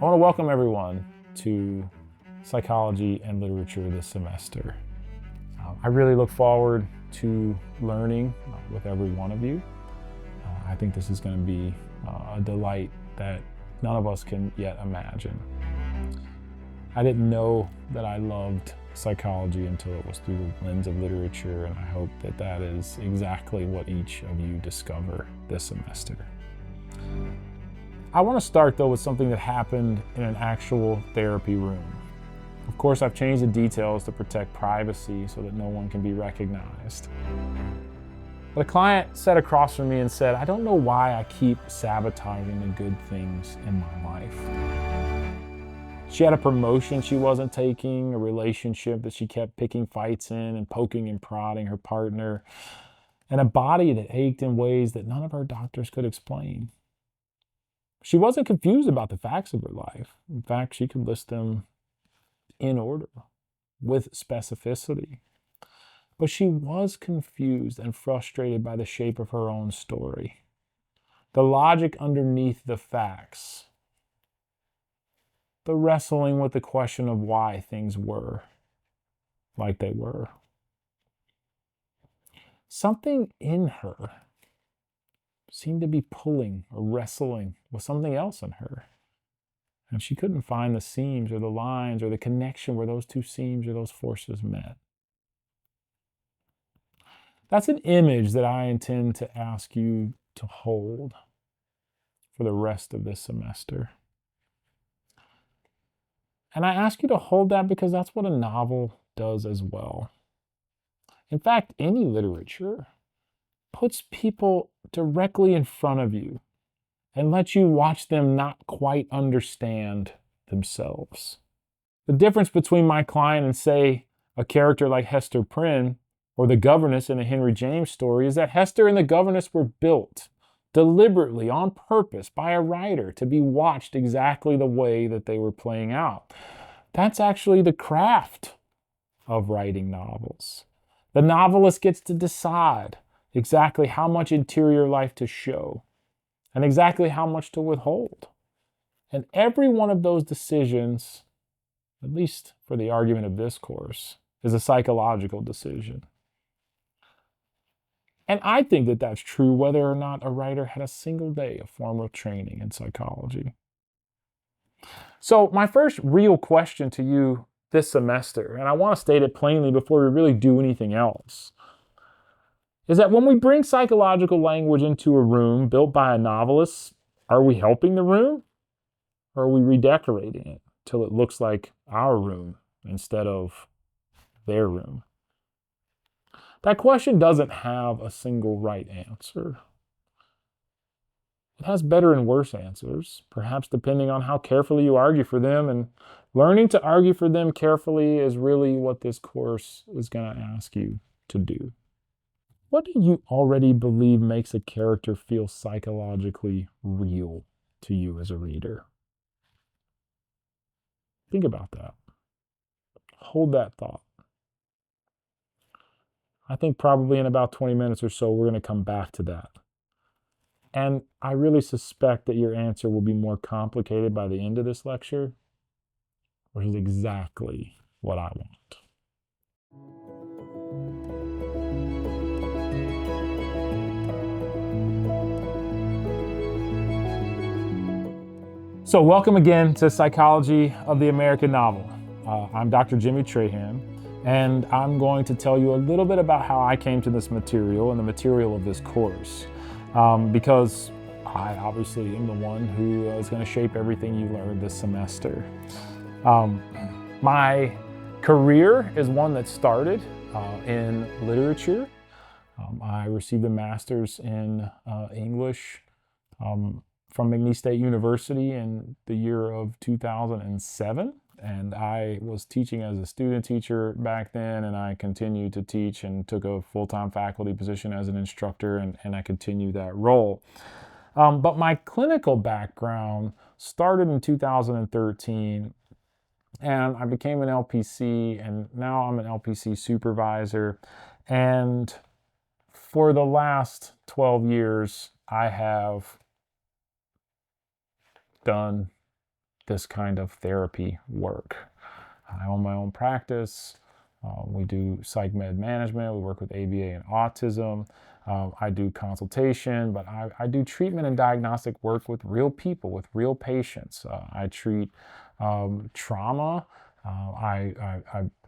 I want to welcome everyone to Psychology and Literature this semester. I really look forward to learning with every one of you. I think this is going to be a delight that none of us can yet imagine. I didn't know that I loved psychology until it was through the lens of literature, and I hope that that is exactly what each of you discover this semester. I want to start though with something that happened in an actual therapy room. Of course, I've changed the details to protect privacy so that no one can be recognized. But a client sat across from me and said, "I don't know why I keep sabotaging the good things in my life." She had a promotion she wasn't taking, a relationship that she kept picking fights in and poking and prodding her partner, and a body that ached in ways that none of her doctors could explain. She wasn't confused about the facts of her life. In fact, she could list them in order, with specificity. But she was confused and frustrated by the shape of her own story, the logic underneath the facts, the wrestling with the question of why things were like they were. Something in her seemed to be pulling or wrestling with something else in her. And she couldn't find the seams or the lines or the connection where those two seams or those forces met. That's an image that I intend to ask you to hold for the rest of this semester. And I ask you to hold that because that's what a novel does as well. In fact, any literature puts people directly in front of you and lets you watch them not quite understand themselves. The difference between my client and, say, a character like Hester Prynne or the governess in a Henry James story is that Hester and the governess were built deliberately, on purpose, by a writer to be watched exactly the way that they were playing out. That's actually the craft of writing novels. The novelist gets to decide exactly how much interior life to show and exactly how much to withhold. And every one of those decisions, at least for the argument of this course, is a psychological decision. And I think that that's true whether or not a writer had a single day of formal training in psychology. So my first real question to you this semester, and I want to state it plainly before we really do anything else, is that when we bring psychological language into a room built by a novelist, are we helping the room or are we redecorating it till it looks like our room instead of their room? That question doesn't have a single right answer. It has better and worse answers, perhaps depending on how carefully you argue for them, and learning to argue for them carefully is really what this course is going to ask you to do. What do you already believe makes a character feel psychologically real to you as a reader? Think about that. Hold that thought. I think probably in about 20 minutes or so, we're going to come back to that. And I really suspect that your answer will be more complicated by the end of this lecture, which is exactly what I want. So welcome again to Psychology of the American Novel. I'm Dr. Jimmy Trahan, and I'm going to tell you a little bit about how I came to this material and the material of this course, because I obviously am the one who is going to shape everything you learn this semester. My career is one that started in literature. I received a master's in English from McNeese State University in the year of 2007. And I was teaching as a student teacher back then, and I continued to teach and took a full-time faculty position as an instructor, and I continue that role. But my clinical background started in 2013, and I became an LPC, and now I'm an LPC supervisor. And for the last 12 years, I have done this kind of therapy work. I own my own practice. We do psych med management. We work with ABA and autism. I do consultation, but I do treatment and diagnostic work with real people, with real patients. I treat trauma. I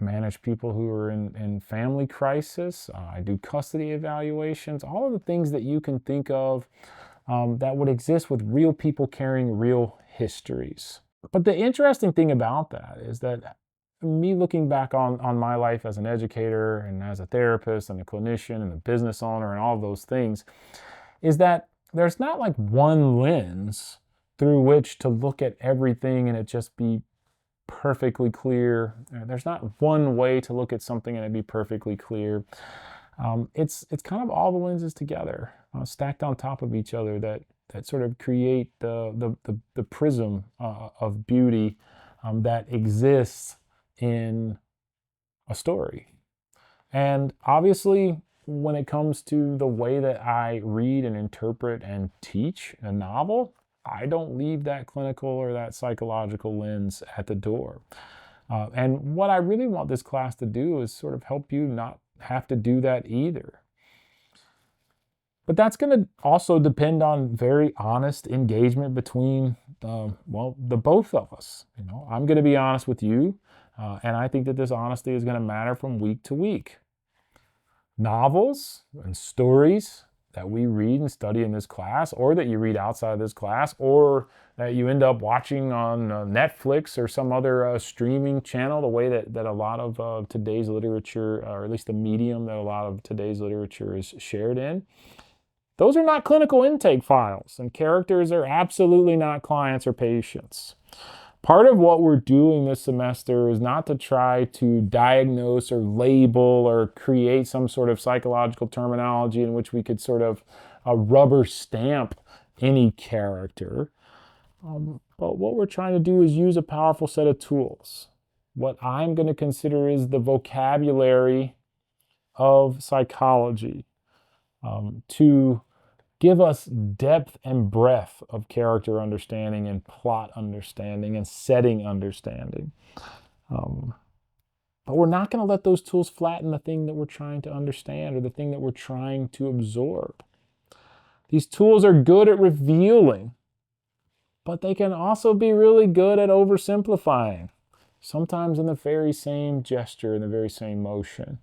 manage people who are in family crisis. I do custody evaluations, all of the things that you can think of that would exist with real people carrying real histories. But the interesting thing about that is that me looking back on my life as an educator and as a therapist and a clinician and a business owner and all of those things is that there's not like one lens through which to look at everything and it just be perfectly clear. There's not one way to look at something and it be perfectly clear. It's kind of all the lenses together, stacked on top of each other that sort of create the prism of beauty that exists in a story. And obviously, when it comes to the way that I read and interpret and teach a novel, I don't leave that clinical or that psychological lens at the door. And what I really want this class to do is sort of help you not have to do that either. But that's going to also depend on very honest engagement between the both of us. You know, I'm going to be honest with you, and I think that this honesty is going to matter from week to week. Novels and stories that we read and study in this class, or that you read outside of this class, or that you end up watching on Netflix or some other streaming channel, the way that a lot of today's literature, or at least the medium that a lot of today's literature is shared in, those are not clinical intake files, and characters are absolutely not clients or patients. Part of what we're doing this semester is not to try to diagnose or label or create some sort of psychological terminology in which we could sort of rubber stamp any character. But what we're trying to do is use a powerful set of tools. What I'm going to consider is the vocabulary of psychology to give us depth and breadth of character understanding and plot understanding and setting understanding. But we're not going to let those tools flatten the thing that we're trying to understand or the thing that we're trying to absorb. These tools are good at revealing, but they can also be really good at oversimplifying, sometimes in the very same gesture, in the very same motion.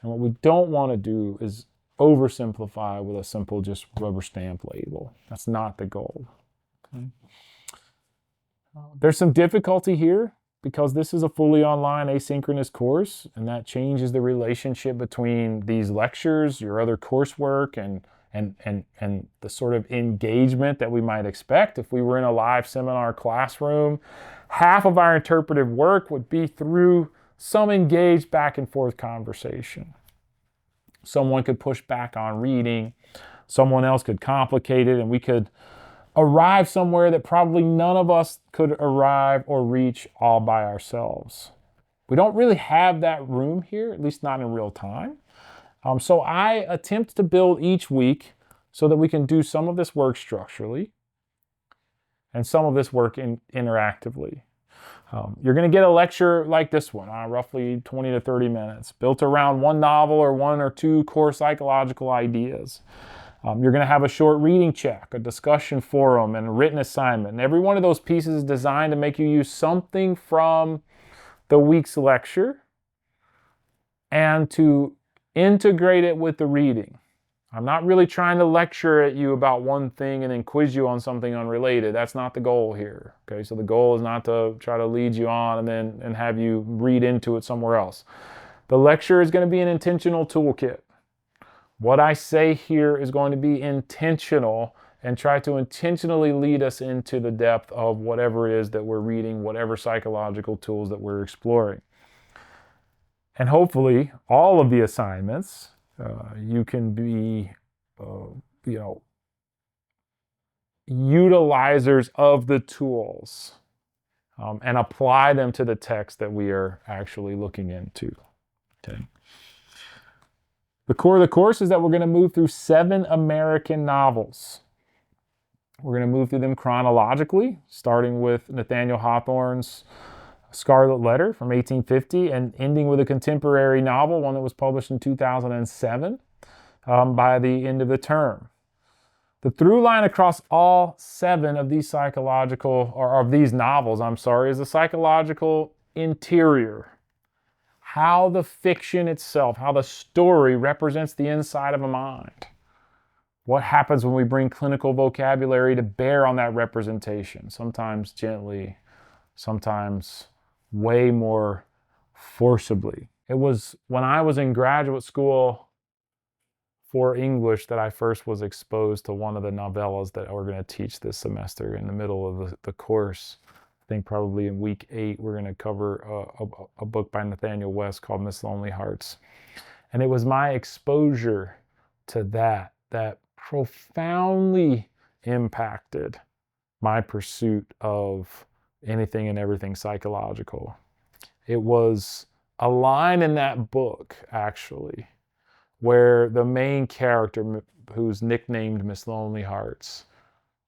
And what we don't want to do is oversimplify with a simple just rubber stamp label. That's not the goal. Okay? There's some difficulty here because this is a fully online asynchronous course, and that changes the relationship between these lectures, your other coursework, and the sort of engagement that we might expect. If we were in a live seminar classroom, half of our interpretive work would be through some engaged back and forth conversation. Someone could push back on reading, someone else could complicate it, and we could arrive somewhere that probably none of us could arrive or reach all by ourselves. We don't really have that room here, at least not in real time. So I attempt to build each week so that we can do some of this work structurally and some of this work interactively. You're going to get a lecture like this one, roughly 20 to 30 minutes, built around one novel or one or two core psychological ideas. You're going to have a short reading check, a discussion forum, and a written assignment. And every one of those pieces is designed to make you use something from the week's lecture and to integrate it with the reading. I'm not really trying to lecture at you about one thing and then quiz you on something unrelated. That's not the goal here. Okay, so the goal is not to try to lead you on and have you read into it somewhere else. The lecture is going to be an intentional toolkit. What I say here is going to be intentional and try to intentionally lead us into the depth of whatever it is that we're reading, whatever psychological tools that we're exploring. And hopefully all of the assignments, you can be, utilizers of the tools and apply them to the text that we are actually looking into. Okay. The core of the course is that we're going to move through 7 American novels. We're going to move through them chronologically, starting with Nathaniel Hawthorne's Scarlet Letter from 1850 and ending with a contemporary novel, one that was published in 2007 by the end of the term. The through line across all 7 of these of these novels, is the psychological interior. How the fiction itself, how the story represents the inside of a mind. What happens when we bring clinical vocabulary to bear on that representation? Sometimes gently, sometimes way more forcibly. It was when I was in graduate school for English that I first was exposed to one of the novellas that we're going to teach this semester in the middle of the course. I think probably in week 8, we're going to cover a book by Nathaniel West called Miss Lonely Hearts. And it was my exposure to that profoundly impacted my pursuit of anything and everything psychological. It was a line in that book, actually, where the main character, who's nicknamed Miss Lonely Hearts,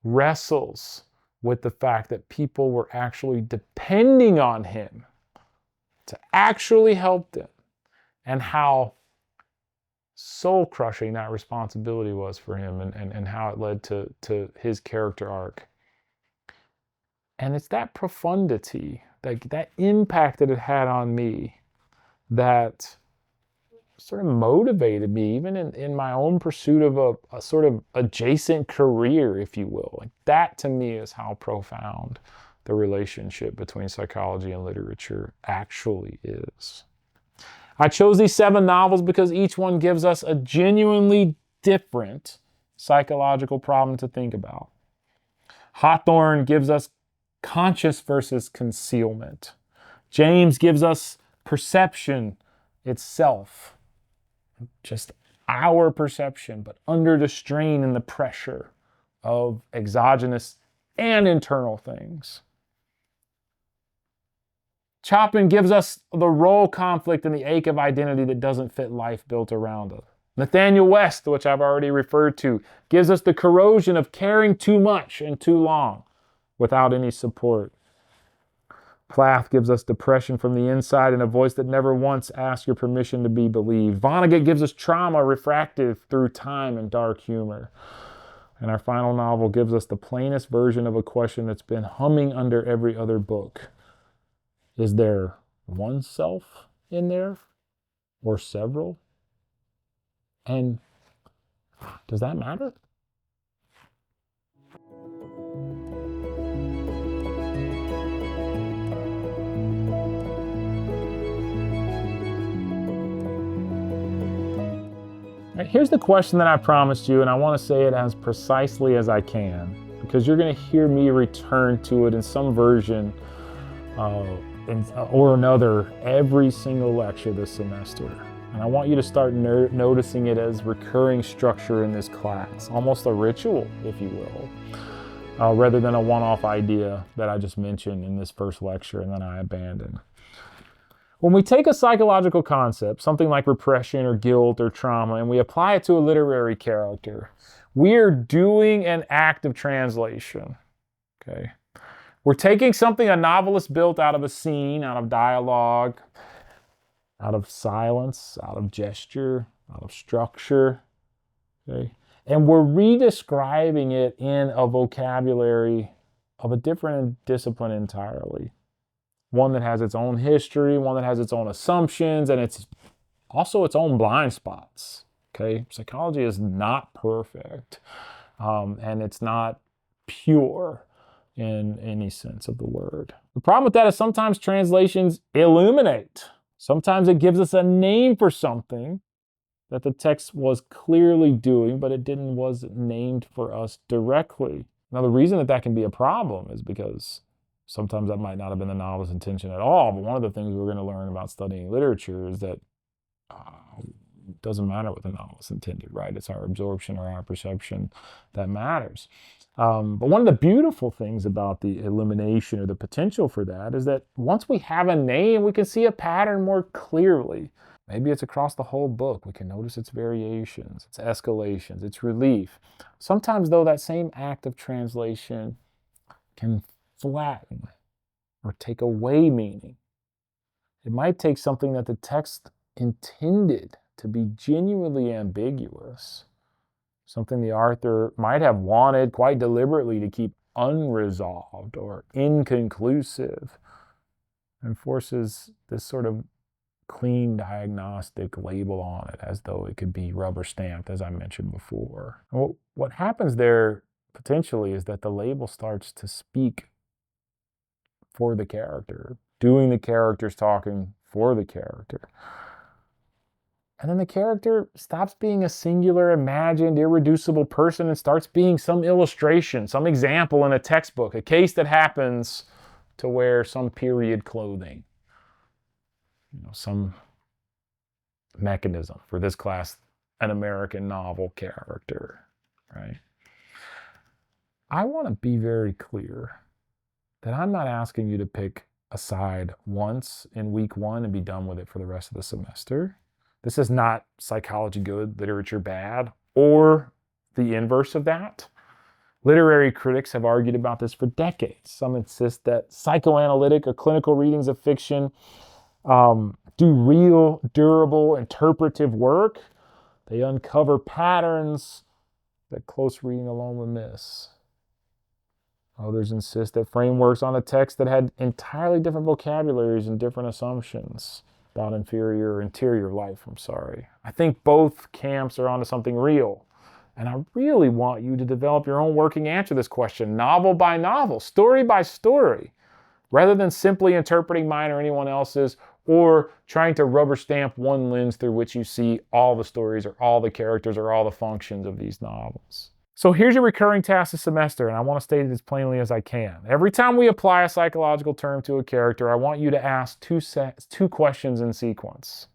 wrestles with the fact that people were actually depending on him to actually help them, and how soul-crushing that responsibility was for him, and how it led to his character arc. And it's that profundity, that impact that it had on me, that sort of motivated me, even in my own pursuit of a sort of adjacent career, if you will. Like, that to me is how profound the relationship between psychology and literature actually is. I chose these 7 novels because each one gives us a genuinely different psychological problem to think about. Hawthorne gives us conscious versus concealment. James gives us perception itself, just our perception, but under the strain and the pressure of exogenous and internal things. Chopin gives us the role conflict and the ache of identity that doesn't fit life built around us. Nathaniel West, which I've already referred to, gives us the corrosion of caring too much and too long without any support. Plath gives us depression from the inside and a voice that never once asked your permission to be believed. Vonnegut gives us trauma refracted through time and dark humor. And our final novel gives us the plainest version of a question that's been humming under every other book. Is there one self in there, or several? And does that matter? Right, here's the question that I promised you, and I want to say it as precisely as I can, because you're going to hear me return to it in some version or another every single lecture this semester. And I want you to start noticing it as recurring structure in this class, almost a ritual, if you will, rather than a one-off idea that I just mentioned in this first lecture and then I abandoned. When we take a psychological concept, something like repression or guilt or trauma, and we apply it to a literary character, we are doing an act of translation, okay? We're taking something a novelist built out of a scene, out of dialogue, out of silence, out of gesture, out of structure, okay? And we're redescribing it in a vocabulary of a different discipline entirely. One that has its own history, one that has its own assumptions, and it's also its own blind spots, okay? Psychology is not perfect, and it's not pure in any sense of the word. The problem with that is sometimes translations illuminate. Sometimes it gives us a name for something that the text was clearly doing, but it wasn't named for us directly. Now, the reason that can be a problem is because sometimes that might not have been the novelist's intention at all, but one of the things we're going to learn about studying literature is that it doesn't matter what the novelist intended, right? It's our absorption or our perception that matters. But one of the beautiful things about the illumination or the potential for that is that once we have a name, we can see a pattern more clearly. Maybe it's across the whole book. We can notice its variations, its escalations, its relief. Sometimes, though, that same act of translation can flatten or take away meaning. It might take something that the text intended to be genuinely ambiguous, something the author might have wanted quite deliberately to keep unresolved or inconclusive, and forces this sort of clean diagnostic label on it as though it could be rubber stamped, as I mentioned before. And what happens there potentially is that the label starts to speak for the character, doing the character's talking for the character. And then the character stops being a singular, imagined, irreducible person and starts being some illustration, some example in a textbook, a case that happens to wear some period clothing. Some mechanism, for this class, an American novel character, right? I want to be very clear that I'm not asking you to pick a side once in week 1 and be done with it for the rest of the semester. This is not psychology good, literature bad, or the inverse of that. Literary critics have argued about this for decades. Some insist that psychoanalytic or clinical readings of fiction do real, durable, interpretive work. They uncover patterns that close reading alone would miss. Others insist that frameworks on a text that had entirely different vocabularies and different assumptions about inferior or interior life, I think both camps are onto something real. And I really want you to develop your own working answer to this question, novel by novel, story by story, rather than simply interpreting mine or anyone else's, or trying to rubber stamp one lens through which you see all the stories or all the characters or all the functions of these novels. So here's your recurring task this semester, and I want to state it as plainly as I can. Every time we apply a psychological term to a character, I want you to ask two questions in sequence.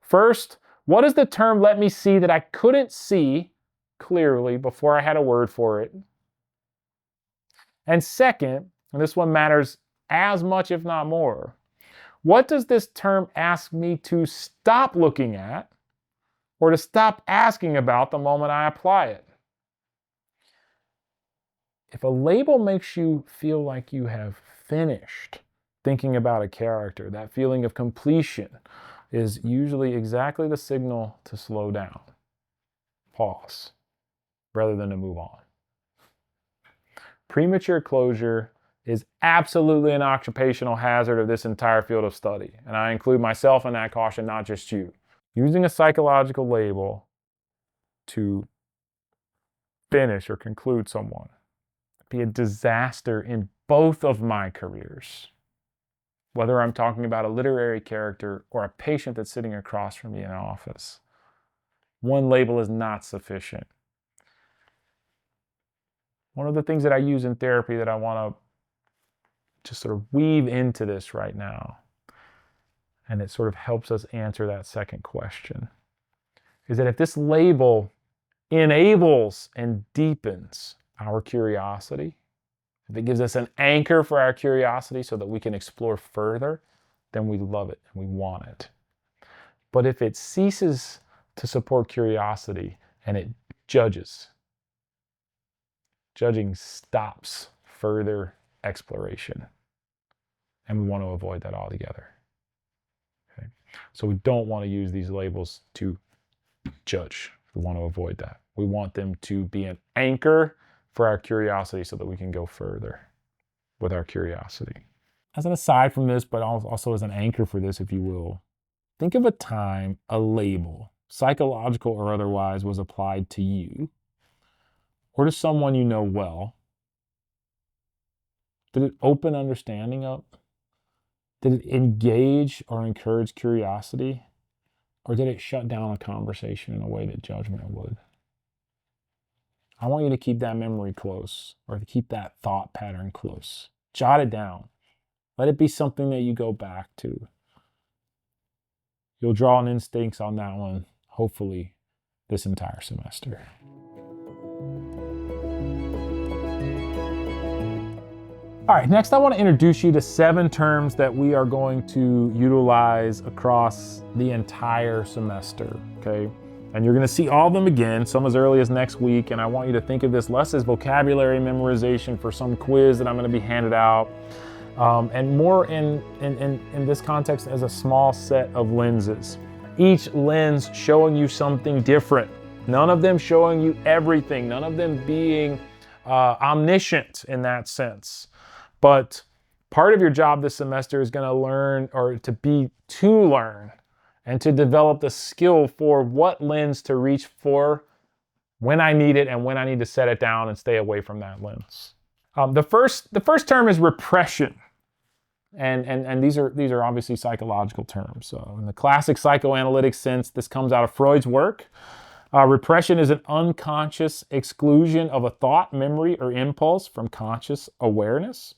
First, what does the term let me see that I couldn't see clearly before I had a word for it? And second, and this one matters as much if not more, what does this term ask me to stop looking at or to stop asking about the moment I apply it? If a label makes you feel like you have finished thinking about a character, that feeling of completion is usually exactly the signal to slow down, pause, rather than to move on. Premature closure is absolutely an occupational hazard of this entire field of study, and I include myself in that caution, not just you. Using a psychological label to finish or conclude someone would be a disaster in both of my careers, whether I'm talking about a literary character or a patient that's sitting across from me in an office. One label is not sufficient. One of the things that I use in therapy that I want to just sort of weave into this right now, and it sort of helps us answer that second question, is that if this label enables and deepens our curiosity, if it gives us an anchor for our curiosity so that we can explore further, then we love it and we want it. But if it ceases to support curiosity and it judges, judging stops further exploration. And we want to avoid that altogether. Okay? So we don't want to use these labels to judge. We want to avoid that. We want them to be an anchor for our curiosity so that we can go further with our curiosity. As an aside from this, but also as an anchor for this, if you will, think of a time a label, psychological or otherwise, was applied to you or to someone you know well. Did it open understanding up? Did it engage or encourage curiosity? Or did it shut down a conversation in a way that judgment would? I want you to keep that memory close, or to keep that thought pattern close. Jot it down. Let it be something that you go back to. You'll draw on instincts on that one, hopefully, this entire semester. All right, next I want to introduce you to 7 terms that we are going to utilize across the entire semester, okay? And you're going to see all of them again, some as early as next week, and I want you to think of this less as vocabulary memorization for some quiz that I'm going to be handed out, and more in this context as a small set of lenses. Each lens showing you something different. None of them showing you everything, none of them being omniscient in that sense. But part of your job this semester is going to learn, or to learn and to develop the skill for what lens to reach for when I need it and when I need to set it down and stay away from that lens. The first term is repression. And these are obviously psychological terms. So in the classic psychoanalytic sense, this comes out of Freud's work. Repression is an unconscious exclusion of a thought, memory, or impulse from conscious awareness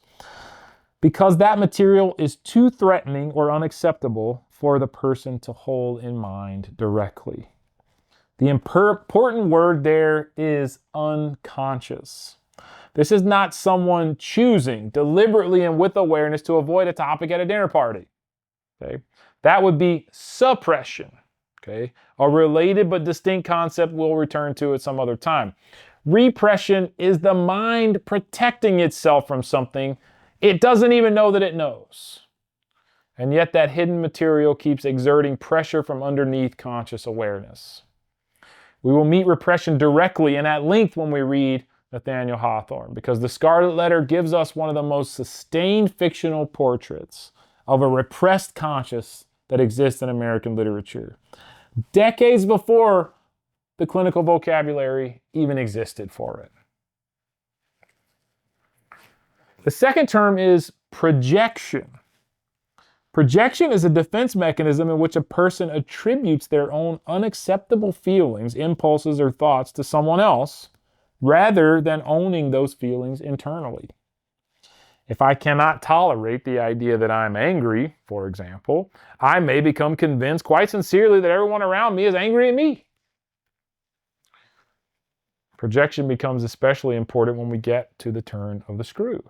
because that material is too threatening or unacceptable for the person to hold in mind directly. The important word there is unconscious. This is not someone choosing deliberately and with awareness to avoid a topic at a dinner party. Okay? That would be suppression. Okay? A related but distinct concept we'll return to at some other time. Repression is the mind protecting itself from something it doesn't even know that it knows. And yet that hidden material keeps exerting pressure from underneath conscious awareness. We will meet repression directly and at length when we read Nathaniel Hawthorne, because The Scarlet Letter gives us one of the most sustained fictional portraits of a repressed conscience that exists in American literature, decades before the clinical vocabulary even existed for it. The second term is projection. Projection is a defense mechanism in which a person attributes their own unacceptable feelings, impulses, or thoughts to someone else, rather than owning those feelings internally. If I cannot tolerate the idea that I'm angry, for example, I may become convinced quite sincerely that everyone around me is angry at me. Projection becomes especially important when we get to the turn of the screw,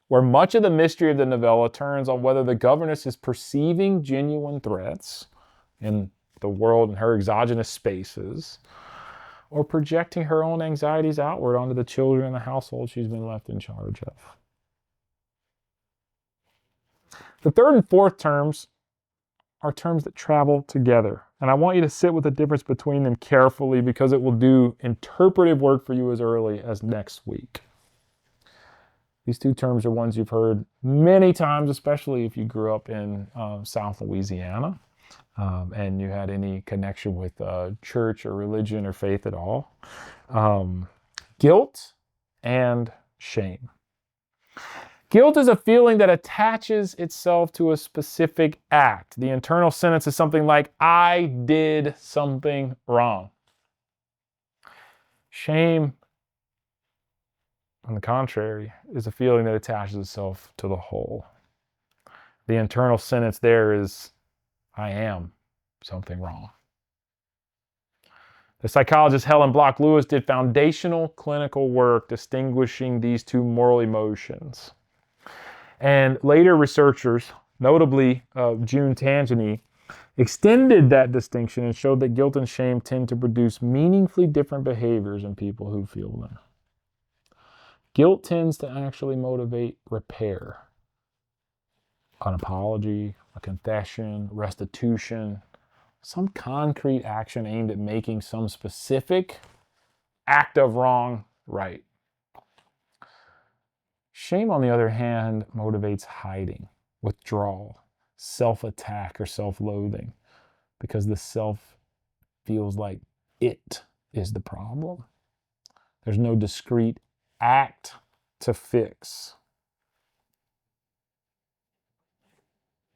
where much of the mystery of the novella turns on whether the governess is perceiving genuine threats in the world and her exogenous spaces, or projecting her own anxieties outward onto the children and the household she's been left in charge of. The third and fourth terms are terms that travel together. And I want you to sit with the difference between them carefully because it will do interpretive work for you as early as next week. These 2 terms are ones you've heard many times, especially if you grew up in South Louisiana and you had any connection with church or religion or faith at all. Guilt and shame. Guilt is a feeling that attaches itself to a specific act. The internal sentence is something like, I did something wrong. Shame, on the contrary, is a feeling that attaches itself to the whole. The internal sentence there is, I am something wrong. The psychologist Helen Block Lewis did foundational clinical work distinguishing these 2 moral emotions. And later researchers, notably June Tangeny, extended that distinction and showed that guilt and shame tend to produce meaningfully different behaviors in people who feel them. Guilt tends to actually motivate repair, an apology, a confession, restitution, some concrete action aimed at making some specific act of wrong right. Shame, on the other hand, motivates hiding, withdrawal, self-attack, or self-loathing, because the self feels like it is the problem. There's no discrete act to fix.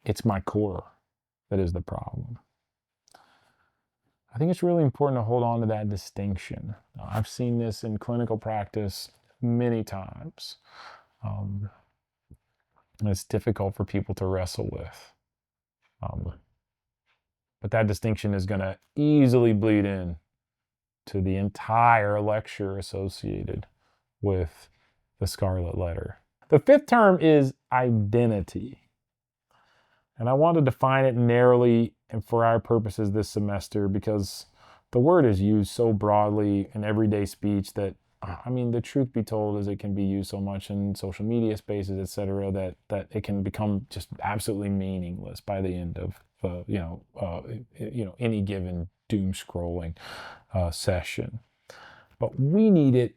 It's my core that is the problem. I think it's really important to hold on to that distinction. I've seen this in clinical practice many times. And it's difficult for people to wrestle with. But that distinction is going to easily bleed in to the entire lecture associated with the Scarlet Letter. The fifth term is identity. And I want to define it narrowly and for our purposes this semester because the word is used so broadly in everyday speech that, I mean, the truth be told is it can be used so much in social media spaces, et cetera, that it can become just absolutely meaningless by the end of, any given doom scrolling session. But we need it,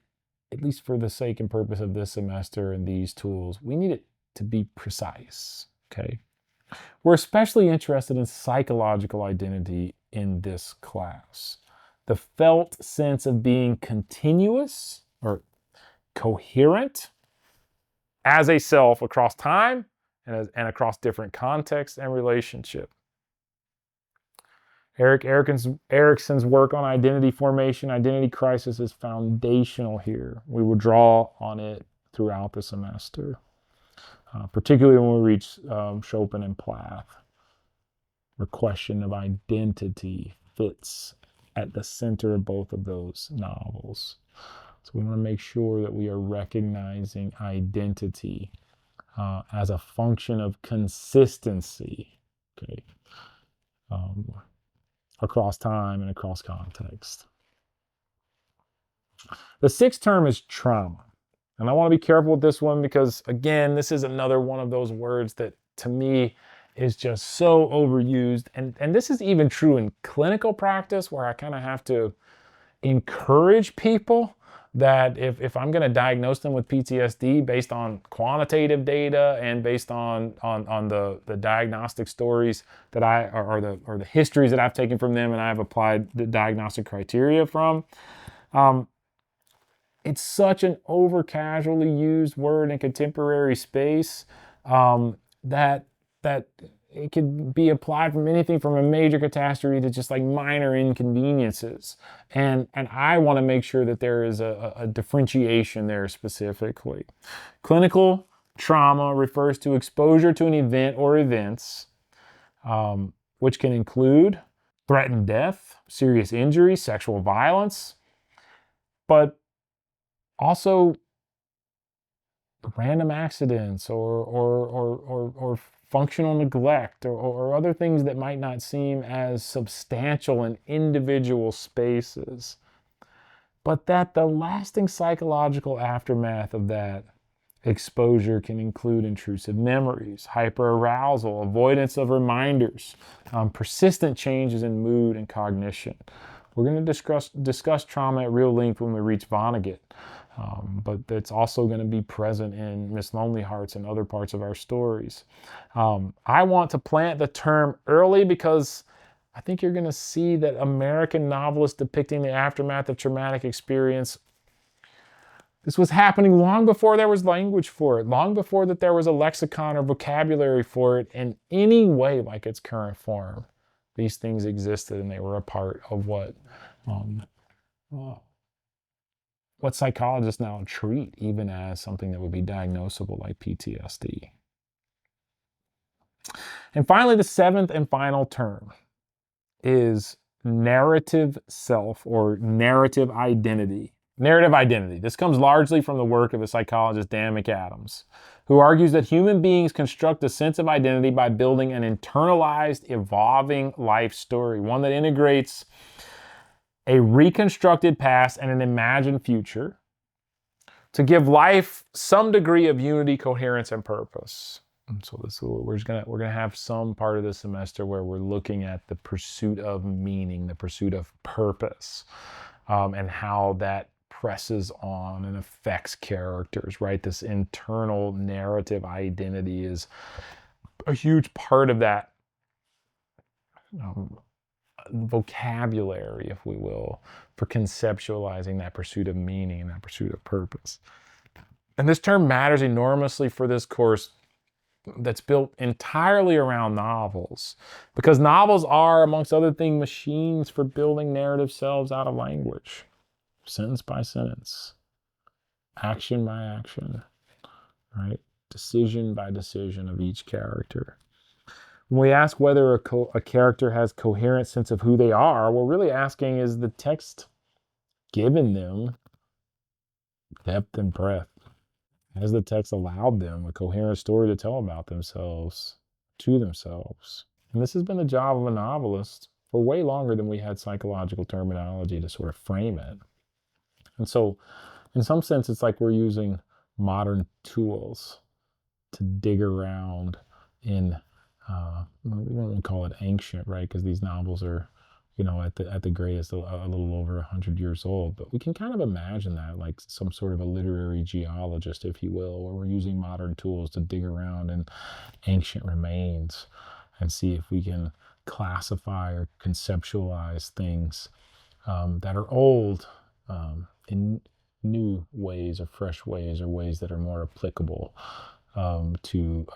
at least for the sake and purpose of this semester and these tools, we need it to be precise, okay? We're especially interested in psychological identity in this class. The felt sense of being continuous or coherent as a self across time and across different contexts and relationship. Erik Erikson's work on identity formation, identity crisis is foundational here. We will draw on it throughout the semester. Particularly when we reach Chopin and Plath, where question of identity fits at the center of both of those novels. So we want to make sure that we are recognizing identity as a function of consistency, okay, across time and across context. The sixth term is trauma. And I want to be careful with this one because, again, this is another one of those words that, to me, is just so overused. And this is even true in clinical practice, where I kind of have to encourage people that if I'm going to diagnose them with PTSD based on quantitative data and based on the diagnostic stories that or the histories that I've taken from them and I've applied the diagnostic criteria from, it's such an over casually used word in contemporary space that it could be applied from anything from a major catastrophe to just like minor inconveniences. And I want to make sure that there is a differentiation there specifically. Clinical trauma refers to exposure to an event or events, which can include threatened death, serious injury, sexual violence, but also random accidents or functional neglect or other things that might not seem as substantial in individual spaces, but that the lasting psychological aftermath of that exposure can include intrusive memories, hyperarousal, avoidance of reminders, persistent changes in mood and cognition. We're going to discuss trauma at real length when we reach Vonnegut. But it's also going to be present in Miss Lonely Hearts and other parts of our stories. I want to plant the term early because I think you're going to see that American novelists depicting the aftermath of traumatic experience, this was happening long before there was language for it, long before that there was a lexicon or vocabulary for it in any way like its current form. These things existed and they were a part of what psychologists now treat even as something that would be diagnosable like PTSD. And finally, the seventh and final term is narrative self or narrative identity. Narrative identity. This comes largely from the work of the psychologist Dan McAdams, who argues that human beings construct a sense of identity by building an internalized, evolving life story, one that integrates a reconstructed past and an imagined future to give life some degree of unity, coherence, and purpose. And so we're gonna have some part of the semester where we're looking at the pursuit of meaning, the pursuit of purpose, and how that presses on and affects characters, right? This internal narrative identity is a huge part of that vocabulary, if we will, for conceptualizing that pursuit of meaning and that pursuit of purpose. And this term matters enormously for this course that's built entirely around novels, because novels are, amongst other things, machines for building narrative selves out of language, sentence by sentence, action by action, right? Decision by decision of each character. When we ask whether a character has coherent sense of who they are, we're really asking, is the text giving them depth and breadth? Has the text allowed them a coherent story to tell about themselves, to themselves? And this has been the job of a novelist for way longer than we had psychological terminology to sort of frame it. And so, in some sense, it's like we're using modern tools to dig around in, we won't call it ancient, right? Because these novels are, at the greatest, a little over 100 years old. But we can kind of imagine that like some sort of a literary geologist, if you will, where we're using modern tools to dig around in ancient remains and see if we can classify or conceptualize things that are old in new ways or fresh ways or ways that are more applicable to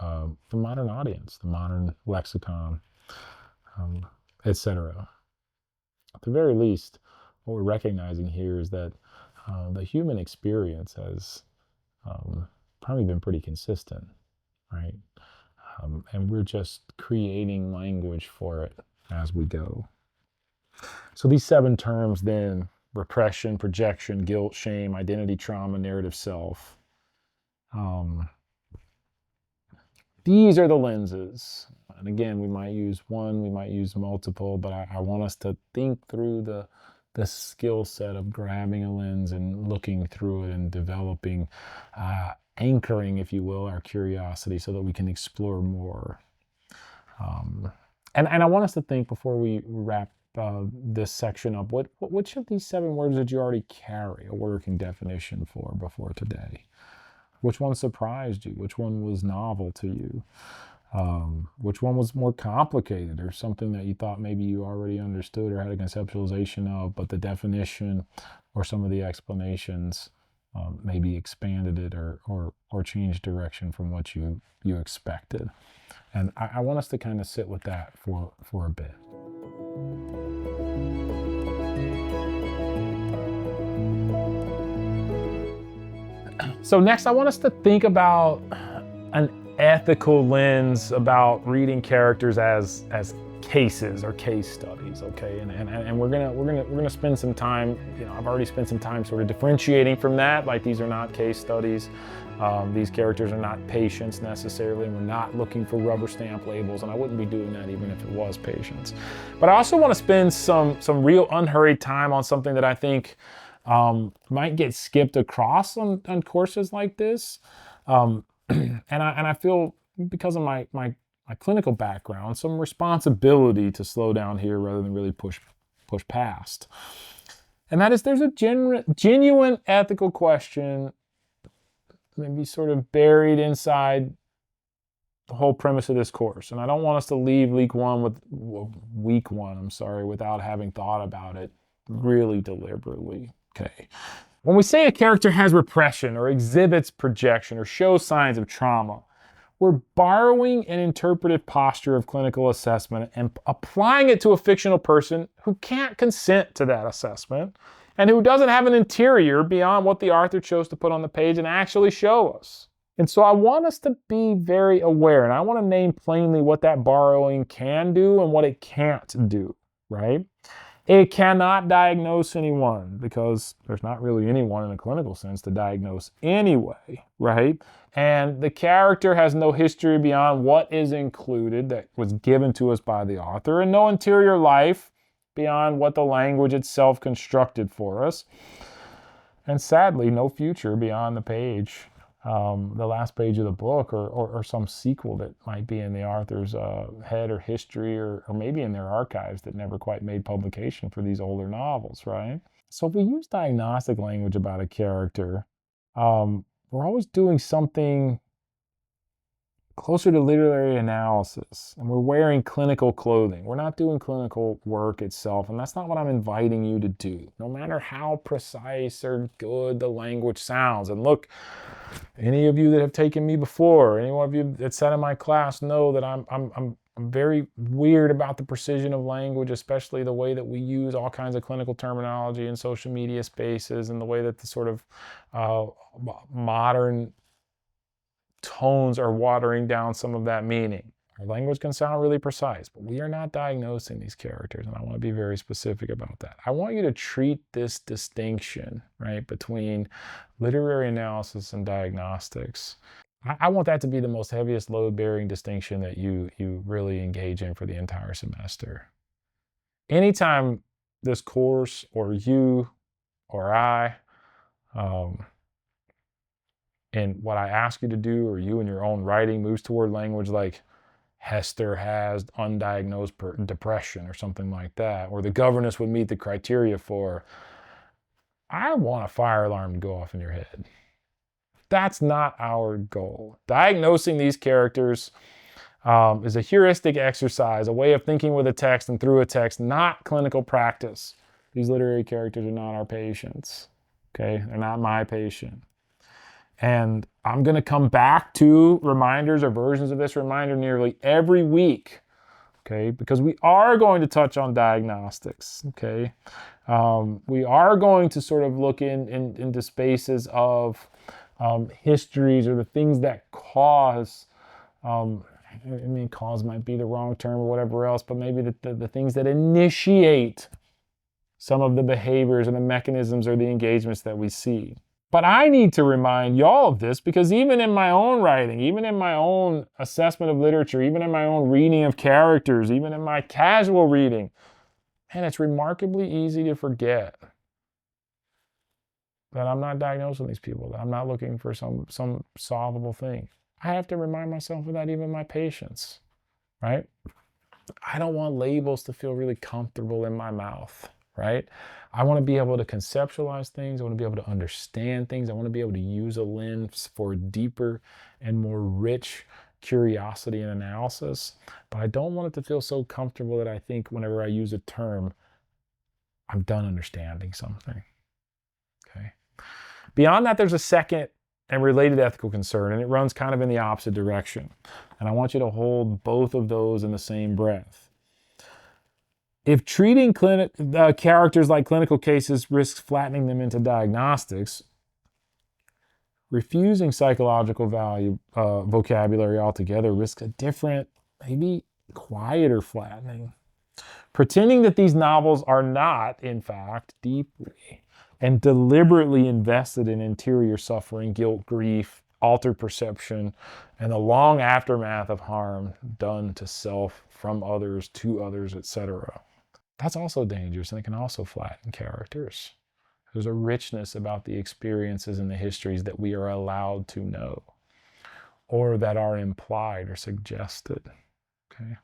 the modern audience, the modern lexicon, etc. At the very least, what we're recognizing here is that the human experience has probably been pretty consistent, right? And we're just creating language for it as we go. So these 7 terms then: repression, projection, guilt, shame, identity, trauma, narrative self. These are the lenses. And again, we might use one, we might use multiple, but I want us to think through the skill set of grabbing a lens and looking through it and developing, anchoring, if you will, our curiosity so that we can explore more. And I want us to think before we wrap this section up, which of these 7 words did you already carry a working definition for before today? Which one surprised you? Which one was novel to you? Which one was more complicated or something that you thought maybe you already understood or had a conceptualization of, but the definition or some of the explanations maybe expanded it or changed direction from what you expected? And I want us to kind of sit with that for a bit. So next, I want us to think about an ethical lens about reading characters as cases or case studies, okay? And we're gonna spend some time. I've already spent some time sort of differentiating from that. Like, these are not case studies. These characters are not patients necessarily, and we're not looking for rubber stamp labels. And I wouldn't be doing that even if it was patients. But I also want to spend some real unhurried time on something that I think might get skipped across on courses like this. And I feel, because of my clinical background, some responsibility to slow down here rather than really push past. And that is, there's a genuine ethical question maybe sort of buried inside the whole premise of this course. And I don't want us to leave week one without having thought about it really deliberately. Okay. When we say a character has repression or exhibits projection or shows signs of trauma, we're borrowing an interpretive posture of clinical assessment and applying it to a fictional person who can't consent to that assessment and who doesn't have an interior beyond what the author chose to put on the page and actually show us. And so I want us to be very aware, and I want to name plainly what that borrowing can do and what it can't do, right? It cannot diagnose anyone, because there's not really anyone in a clinical sense to diagnose anyway, right? And the character has no history beyond what is included that was given to us by the author, and no interior life beyond what the language itself constructed for us. And sadly, no future beyond the page, the last page of the book, or some sequel that might be in the author's head or history, or maybe in their archives that never quite made publication for these older novels, right? So if we use diagnostic language about a character, we're always doing something closer to literary analysis, and we're wearing clinical clothing. We're not doing clinical work itself, and that's not what I'm inviting you to do, no matter how precise or good the language sounds. And look, any of you that have taken me before, any one of you that sat in my class, know that I'm very weird about the precision of language, especially the way that we use all kinds of clinical terminology in social media spaces, and the way that the sort of modern tones are watering down some of that meaning. Our language can sound really precise, but we are not diagnosing these characters, and I want to be very specific about that. I want you to treat this distinction, right, between literary analysis and diagnostics. I want that to be the most heaviest load-bearing distinction that you really engage in for the entire semester. Anytime this course or you or I, and what I ask you to do, or you in your own writing, moves toward language like Hester has undiagnosed depression or something like that, or the governess would meet the criteria for, I want a fire alarm to go off in your head. That's not our goal. Diagnosing these characters is a heuristic exercise, a way of thinking with a text and through a text, not clinical practice. These literary characters are not our patients, okay? They're not my patient. And I'm going to come back to reminders or versions of this reminder nearly every week, okay? Because we are going to touch on diagnostics, okay? We are going to sort of look into spaces of histories or the things that cause, cause might be the wrong term or whatever else, but maybe the things that initiate some of the behaviors and the mechanisms or the engagements that we see. But I need to remind y'all of this, because even in my own writing, even in my own assessment of literature, even in my own reading of characters, even in my casual reading, man, it's remarkably easy to forget that I'm not diagnosing these people, that I'm not looking for some solvable thing. I have to remind myself of that, even my patients, right? I don't want labels to feel really comfortable in my mouth, right? I want to be able to conceptualize things. I want to be able to understand things. I want to be able to use a lens for deeper and more rich curiosity and analysis. But I don't want it to feel so comfortable that I think whenever I use a term, I'm done understanding something, okay? Beyond that, there's a second and related ethical concern, and it runs kind of in the opposite direction. And I want you to hold both of those in the same breath. If treating characters like clinical cases risks flattening them into diagnostics, refusing psychological vocabulary altogether risks a different, maybe quieter flattening. Pretending that these novels are not, in fact, deeply and deliberately invested in interior suffering, guilt, grief, altered perception, and the long aftermath of harm done to self, from others, to others, etc. That's also dangerous, and it can also flatten characters. There's a richness about the experiences and the histories that we are allowed to know, or that are implied or suggested, okay?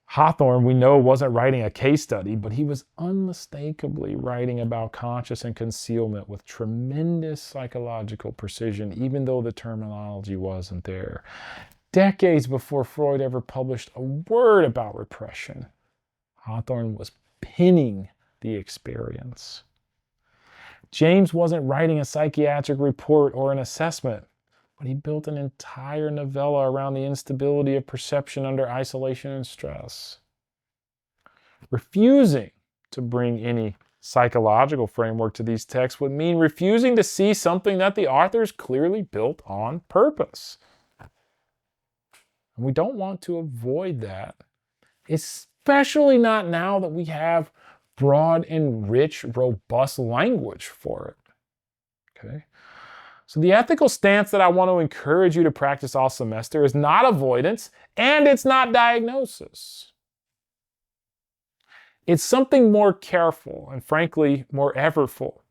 Hawthorne, we know, wasn't writing a case study, but he was unmistakably writing about conscious and concealment with tremendous psychological precision, even though the terminology wasn't there. Decades before Freud ever published a word about repression, Hawthorne was pinning the experience. James wasn't writing a psychiatric report or an assessment, but he built an entire novella around the instability of perception under isolation and stress. Refusing to bring any psychological framework to these texts would mean refusing to see something that the authors clearly built on purpose. And we don't want to avoid that, especially not now that we have broad and rich, robust language for it, okay? So the ethical stance that I want to encourage you to practice all semester is not avoidance, and it's not diagnosis. It's something more careful and, frankly, more effortful.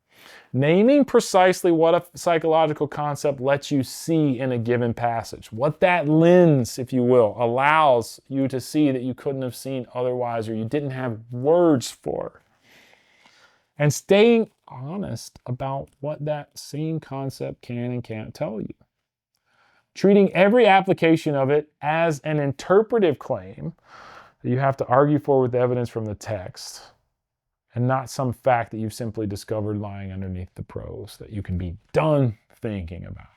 Naming precisely what a psychological concept lets you see in a given passage, what that lens, if you will, allows you to see that you couldn't have seen otherwise or you didn't have words for. And staying honest about what that same concept can and can't tell you. Treating every application of it as an interpretive claim that you have to argue for with evidence from the text, and not some fact that you've simply discovered lying underneath the prose that you can be done thinking about.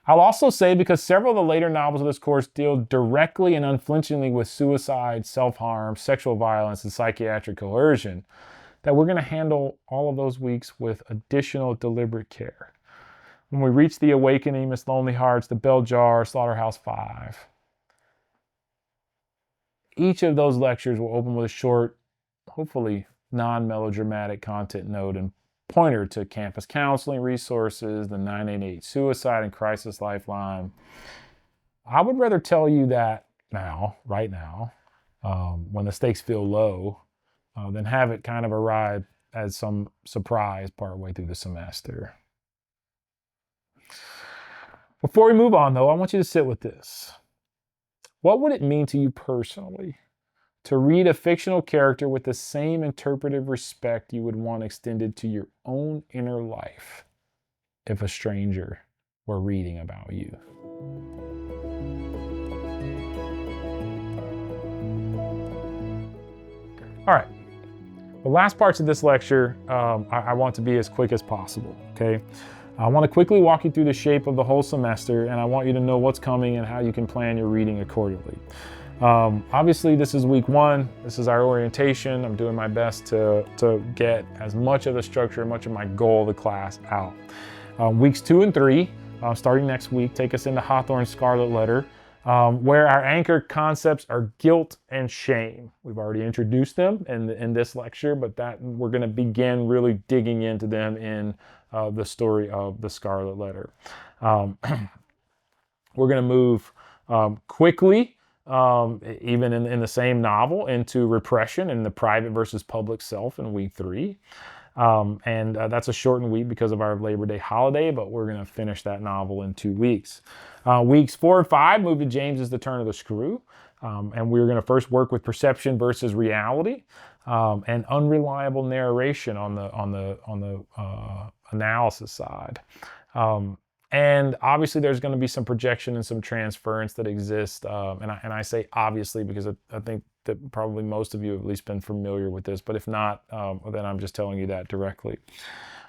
I'll also say, because several of the later novels of this course deal directly and unflinchingly with suicide, self-harm, sexual violence, and psychiatric coercion, that we're going to handle all of those weeks with additional deliberate care. When we reach the awakening, Miss Lonely Hearts, the bell jar, Slaughterhouse 5. Each of those lectures will open with a short, hopefully non-melodramatic content note and pointer to campus counseling resources, the 988 suicide and crisis lifeline. I would rather tell you that now, right now, when the stakes feel low, than have it kind of arrive as some surprise partway through the semester. Before we move on, though, I want you to sit with this. What would it mean to you personally to read a fictional character with the same interpretive respect you would want extended to your own inner life if a stranger were reading about you? All right. The last parts of this lecture, I want to be as quick as possible, okay? I want to quickly walk you through the shape of the whole semester, and I want you to know what's coming and how you can plan your reading accordingly. Obviously, this is week 1. This is our orientation. I'm doing my best to get as much of the structure, much of my goal of the class out. Weeks 2 and 3, starting next week, take us into Hawthorne's Scarlet Letter, where our anchor concepts are guilt and shame. We've already introduced them in this lecture, but that we're going to begin really digging into them in the story of the Scarlet Letter. We're going to move quickly, even in the same novel, into repression and the private versus public self in week 3. That's a shortened week because of our Labor Day holiday, but we're going to finish that novel in 2 weeks. Weeks 4 and 5 move to James's The Turn of the Screw. And we're going to first work with perception versus reality, and unreliable narration on the analysis side. And obviously there's going to be some projection and some transference that exist. And I say obviously because I think that probably most of you have at least been familiar with this, but if not, then I'm just telling you that directly.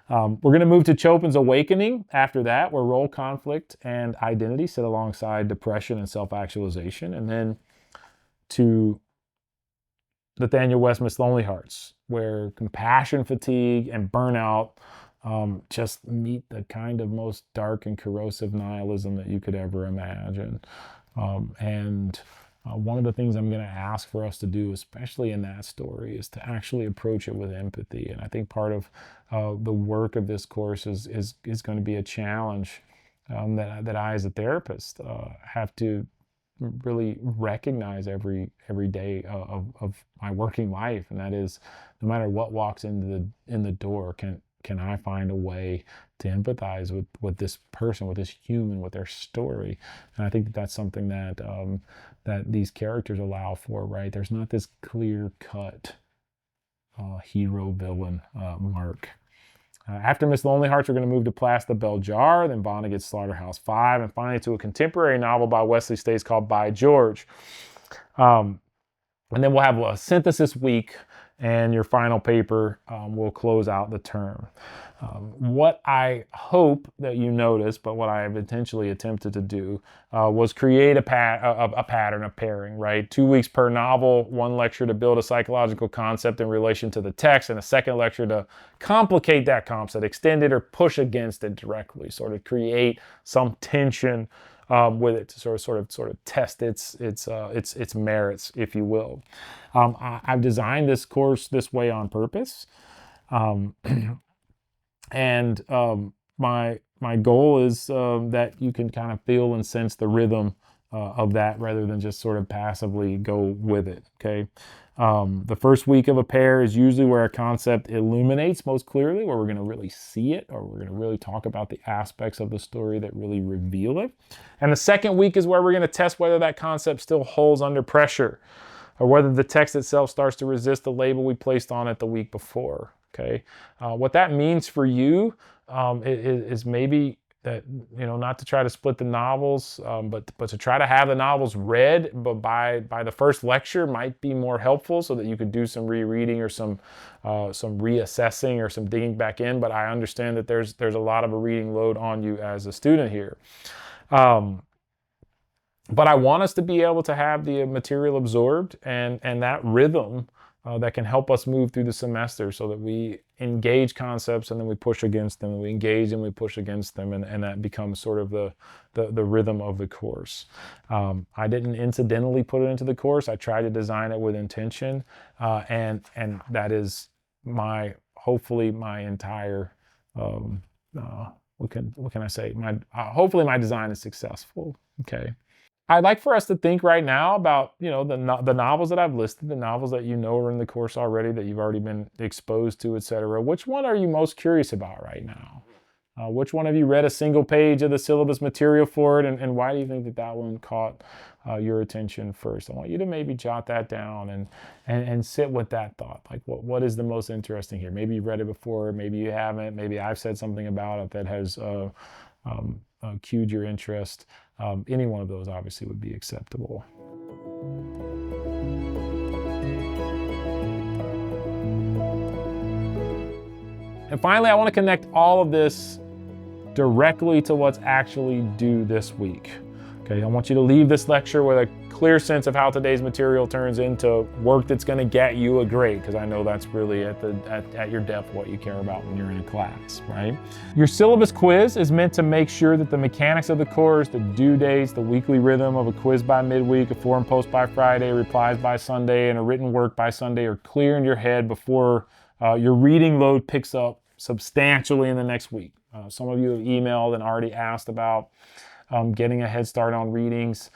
We're going to move to Chopin's Awakening after that, where role conflict and identity sit alongside depression and self-actualization. And then to Nathaniel West, Miss Lonely Hearts, where compassion fatigue and burnout just meet the kind of most dark and corrosive nihilism that you could ever imagine. One of the things I'm going to ask for us to do, especially in that story, is to actually approach it with empathy. And I think part of the work of this course is going to be a challenge that I, as a therapist, have to really recognize every day of my working life, and that is, no matter what walks in the door, can I find a way to empathize with this person, with this human, with their story? And I think that's something that that these characters allow for, right? There's not this clear-cut hero-villain mark. After Miss Lonely Hearts, we're going to move to Plas the Bell Jar, then Vonnegut's Slaughterhouse 5, and finally to a contemporary novel by Wesley States called By George. And then we'll have a synthesis week, and your final paper will close out the term. What I hope that you notice, but what I have intentionally attempted to do, was create a pattern of pairing, right? 2 weeks per novel, 1 lecture to build a psychological concept in relation to the text, and a second lecture to complicate that concept, extend it or push against it directly, sort of create some tension with it to sort of test its merits, if you will. I've designed this course this way on purpose, and my goal is that you can kind of feel and sense the rhythm of that rather than just sort of passively go with it. Okay. The first week of a pair is usually where a concept illuminates most clearly, where we're going to really see it, or we're going to really talk about the aspects of the story that really reveal it. And the second week is where we're going to test whether that concept still holds under pressure, or whether the text itself starts to resist the label we placed on it the week before. Okay. What that means for you is maybe that, not to try to split the novels, but to try to have the novels read, but by the first lecture might be more helpful, so that you could do some rereading or some reassessing or some digging back in. But I understand that there's a lot of a reading load on you as a student here. But I want us to be able to have the material absorbed, and that rhythm that can help us move through the semester so that we engage concepts and then we push against them, and we engage and we push against them, and that becomes sort of the rhythm of the course. I didn't incidentally put it into the course. I tried to design it with intention, and that is hopefully my entire, what can I say? Hopefully my design is successful, okay? I'd like for us to think right now about, the novels that I've listed, the novels that are in the course already, that you've already been exposed to, etc. Which one are you most curious about right now? Which one have you read a single page of the syllabus material for it, and why do you think that one caught your attention first? I want you to maybe jot that down and sit with that thought. Like, what is the most interesting here? Maybe you've read it before, maybe you haven't, maybe I've said something about it that has cued your interest. Any one of those obviously would be acceptable. And finally, I want to connect all of this directly to what's actually due this week. Okay, I want you to leave this lecture with a clear sense of how today's material turns into work that's going to get you a grade, because I know that's really at your depth what you care about when you're in a class, right? Your syllabus quiz is meant to make sure that the mechanics of the course, the due dates, the weekly rhythm of a quiz by midweek, a forum post by Friday, replies by Sunday, and a written work by Sunday are clear in your head before your reading load picks up substantially in the next week. Some of you have emailed and already asked about getting a head start on readings,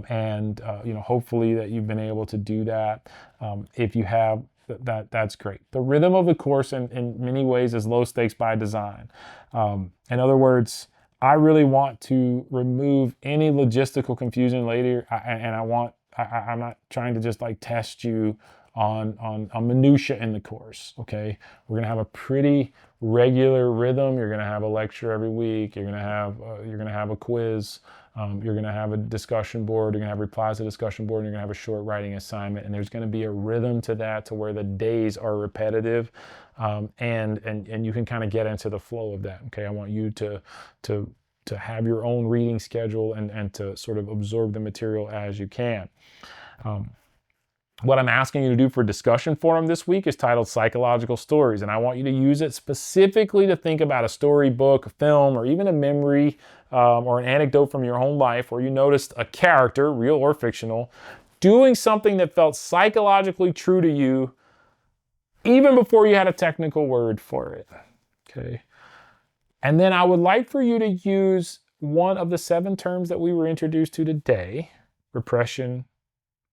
and hopefully that you've been able to do that. If you have, that's great. The rhythm of the course in many ways is low stakes by design. In other words, I really want to remove any logistical confusion later, and I'm not trying to just like test you on minutia in the course, okay? We're gonna have a pretty regular rhythm. You're gonna have a lecture every week. You're gonna have a quiz. You're gonna have a discussion board. You're gonna have replies to the discussion board. And you're gonna have a short writing assignment. And there's gonna be a rhythm to that, to where the days are repetitive, and you can kind of get into the flow of that. Okay, I want you to have your own reading schedule and to sort of absorb the material as you can. What I'm asking you to do for discussion forum this week is titled Psychological Stories, and I want you to use it specifically to think about a story, book, a film, or even a memory or an anecdote from your own life where you noticed a character, real or fictional, doing something that felt psychologically true to you even before you had a technical word for it, okay? And then I would like for you to use one of the 7 terms that we were introduced to today: repression,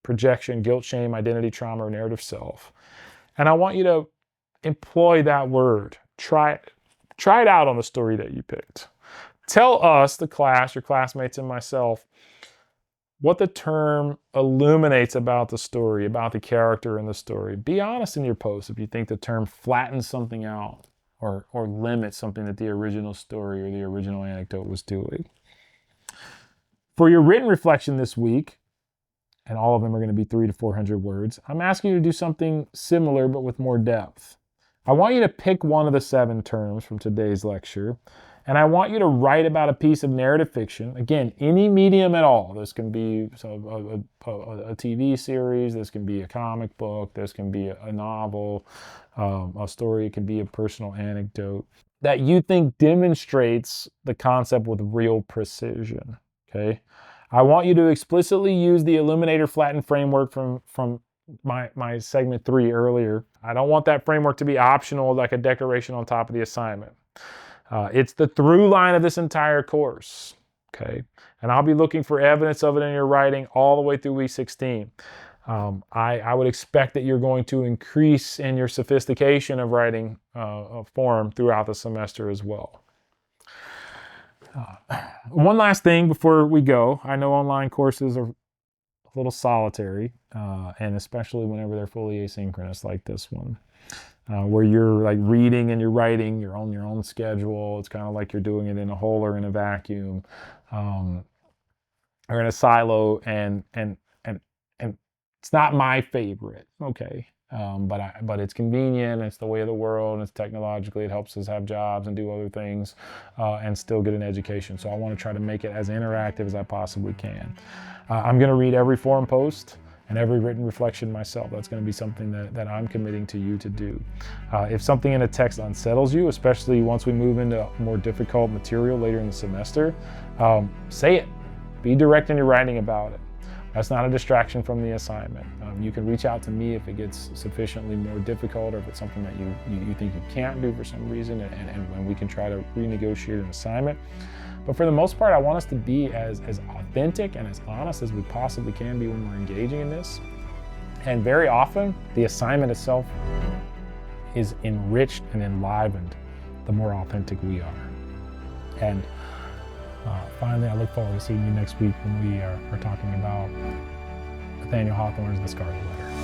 projection, guilt, shame, identity, trauma, or narrative self. And I want you to employ that word. Try it out on the story that you picked. Tell us, the class, your classmates and myself, what the term illuminates about the story, about the character in the story. Be honest in your post if you think the term flattens something out or limits something that the original story or the original anecdote was doing. For your written reflection this week, and all of them are going to be 300 to 400 words, I'm asking you to do something similar but with more depth. I want you to pick one of the 7 terms from today's lecture, and I want you to write about a piece of narrative fiction. Again, any medium at all. This can be a TV series, this can be a comic book, this can be a novel, a story, it can be a personal anecdote that you think demonstrates the concept with real precision, okay? I want you to explicitly use the Illuminator Flatten framework from my segment 3 earlier. I don't want that framework to be optional, like a decoration on top of the assignment. It's the through line of this entire course, okay? And I'll be looking for evidence of it in your writing all the way through week 16. I would expect that you're going to increase in your sophistication of writing a form throughout the semester as well. One last thing before we go. I know online courses are a little solitary, and especially whenever they're fully asynchronous like this one, where you're like reading and you're writing, you're on your own schedule. It's kind of like you're doing it in a hole or in a vacuum, or in a silo, and it's not my favorite, okay? But it's convenient, it's the way of the world, and it's technologically, it helps us have jobs and do other things and still get an education. So I want to try to make it as interactive as I possibly can. I'm going to read every forum post, and every written reflection myself. That's going to be something that I'm committing to you to do. If something in a text unsettles you, especially once we move into more difficult material later in the semester, say it. Be direct in your writing about it. That's not a distraction from the assignment. You can reach out to me if it gets sufficiently more difficult, or if it's something that you think you can't do for some reason, and we can try to renegotiate an assignment. But for the most part, I want us to be as authentic and as honest as we possibly can be when we're engaging in this. And very often, the assignment itself is enriched and enlivened the more authentic we are. And finally, I look forward to seeing you next week when we are talking about Nathaniel Hawthorne's The Scarlet Letter.